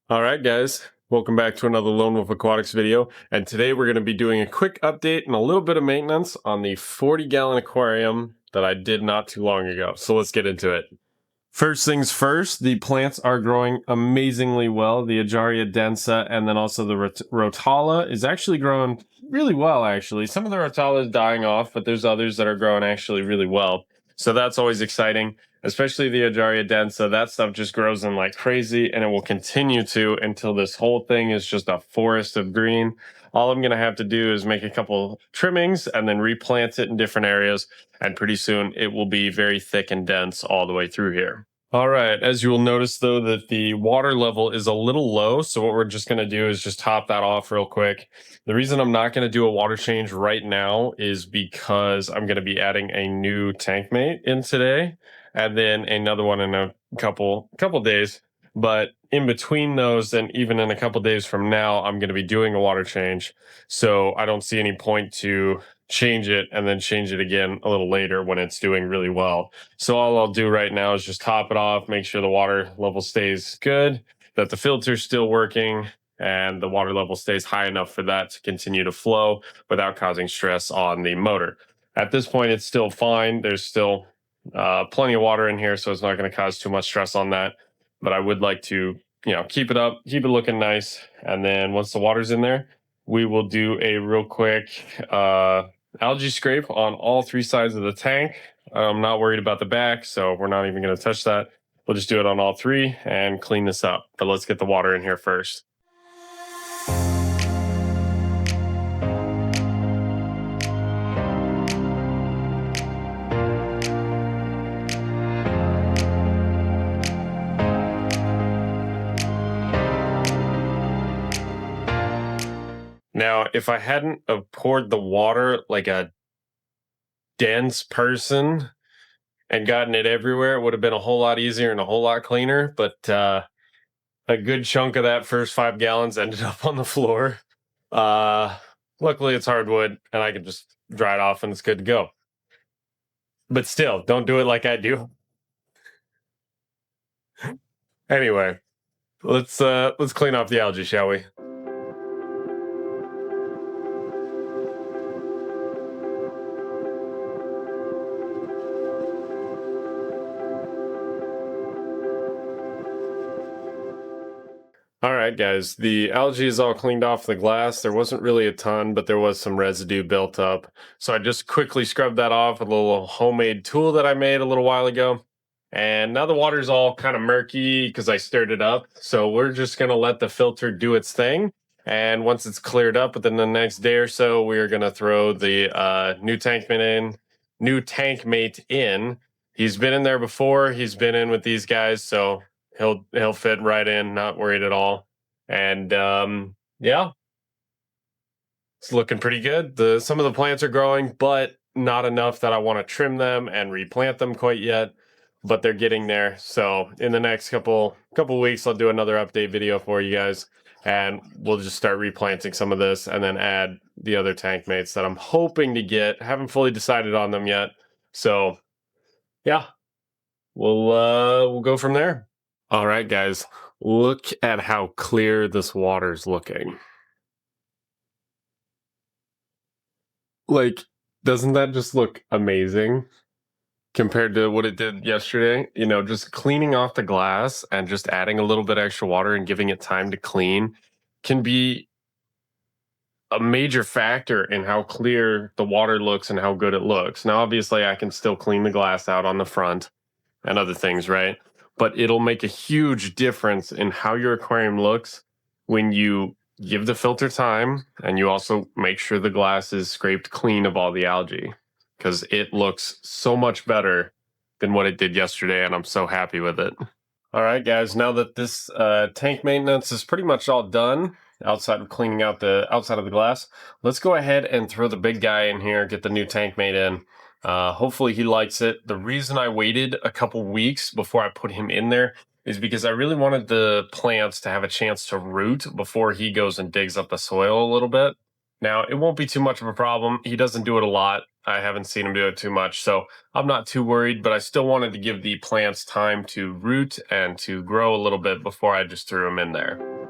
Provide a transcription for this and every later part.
All right, guys, welcome back to another Lone Wolf Aquatics video. And today we're going to be doing a quick update and a little bit of maintenance on the 40-gallon aquarium that I did not too long ago. So let's get into it. First things first, the plants are growing amazingly well. The Ajaria densa and then also the Rotala is actually growing really well, actually. Some of the Rotala is dying off, but there's others that are growing actually really well. So that's always exciting, especially the Ajaria densa. That stuff just grows in like crazy, and it will continue to until this whole thing is just a forest of green. All I'm going to have to do is make a couple trimmings and then replant it in different areas, and pretty soon it will be very thick and dense all the way through here. All right, as you will notice though that the water level is a little low, so what we're just going to do is just top that off real quick. The reason I'm not going to do a water change right now is because I'm going to be adding a new tank mate in today and then another one in a couple days. But in between those, and even in a couple days from now, I'm going to be doing a water change. So I don't see any point to change it and then change it again a little later when it's doing really well. So all I'll do right now is just top it off, make sure the water level stays good, that the filter's still working, and the water level stays high enough for that to continue to flow without causing stress on the motor. At this point, it's still fine. There's still plenty of water in here, so it's not going to cause too much stress on that. But I would like to, keep it up, keep it looking nice. And then once the water's in there, we will do a real quick algae scrape on all three sides of the tank. I'm not worried about the back, so we're not even going to touch that. We'll just do it on all three and clean this up. But let's get the water in here first. Now, if I hadn't have poured the water like a dense person and gotten it everywhere, it would have been a whole lot easier and a whole lot cleaner. But a good chunk of that first 5 gallons ended up on the floor. Luckily, it's hardwood, and I can just dry it off, and it's good to go. But still, don't do it like I do. Anyway, let's clean off the algae, shall we? All right, guys, the algae is all cleaned off the glass. There wasn't really a ton, but there was some residue built up. So I just quickly scrubbed that off with a little homemade tool that I made a little while ago. And now the water's all kind of murky because I stirred it up. So we're just going to let the filter do its thing. And once it's cleared up within the next day or so, we're going to throw the new tank mate in. He's been in there before. He's been in with these guys, so he'll fit right in, not worried at all. And yeah, it's looking pretty good. Some of the plants are growing, but not enough that I want to trim them and replant them quite yet, but they're getting there. So in the next couple weeks, I'll do another update video for you guys, and we'll just start replanting some of this and then add the other tank mates that I'm hoping to get. Haven't fully decided on them yet. So yeah, we'll go from there. All right, guys, look at how clear this water's looking. Like, doesn't that just look amazing compared to what it did yesterday? Just cleaning off the glass and just adding a little bit extra water and giving it time to clean can be a major factor in how clear the water looks and how good it looks. Now, obviously, I can still clean the glass out on the front and other things, right? But it'll make a huge difference in how your aquarium looks when you give the filter time and you also make sure the glass is scraped clean of all the algae, because it looks so much better than what it did yesterday, and I'm so happy with it. All right, guys, now that this tank maintenance is pretty much all done, outside of cleaning out the outside of the glass, let's go ahead and throw the big guy in here, get the new tank mate in. Hopefully he likes it. The reason I waited a couple weeks before I put him in there is because I really wanted the plants to have a chance to root before he goes and digs up the soil a little bit. Now, it won't be too much of a problem. He doesn't do it a lot. I haven't seen him do it too much, so I'm not too worried, but I still wanted to give the plants time to root and to grow a little bit before I just threw them in there.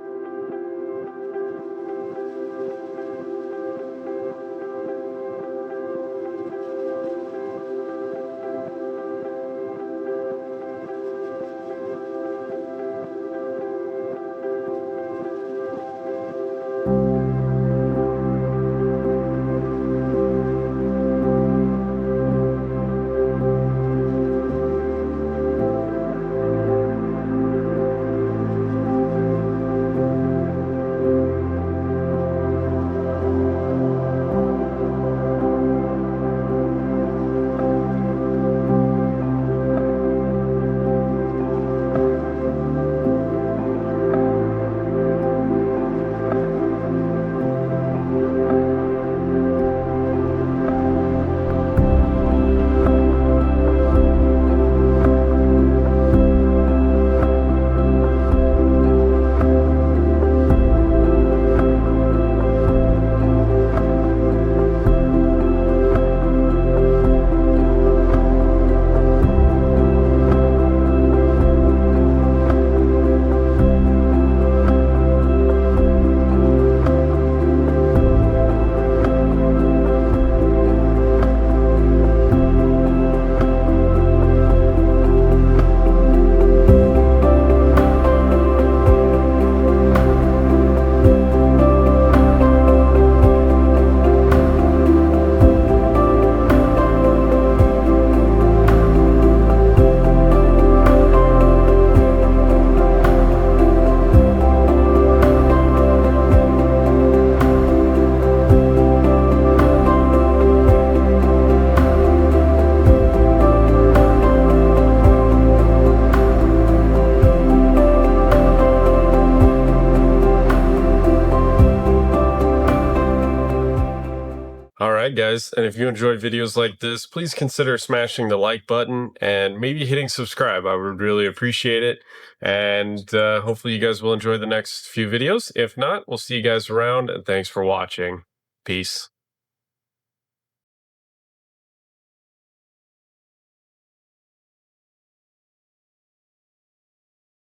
Alright guys, and if you enjoy videos like this, please consider smashing the like button and maybe hitting subscribe. I would really appreciate it. And hopefully you guys will enjoy the next few videos. If not, we'll see you guys around, and thanks for watching. Peace.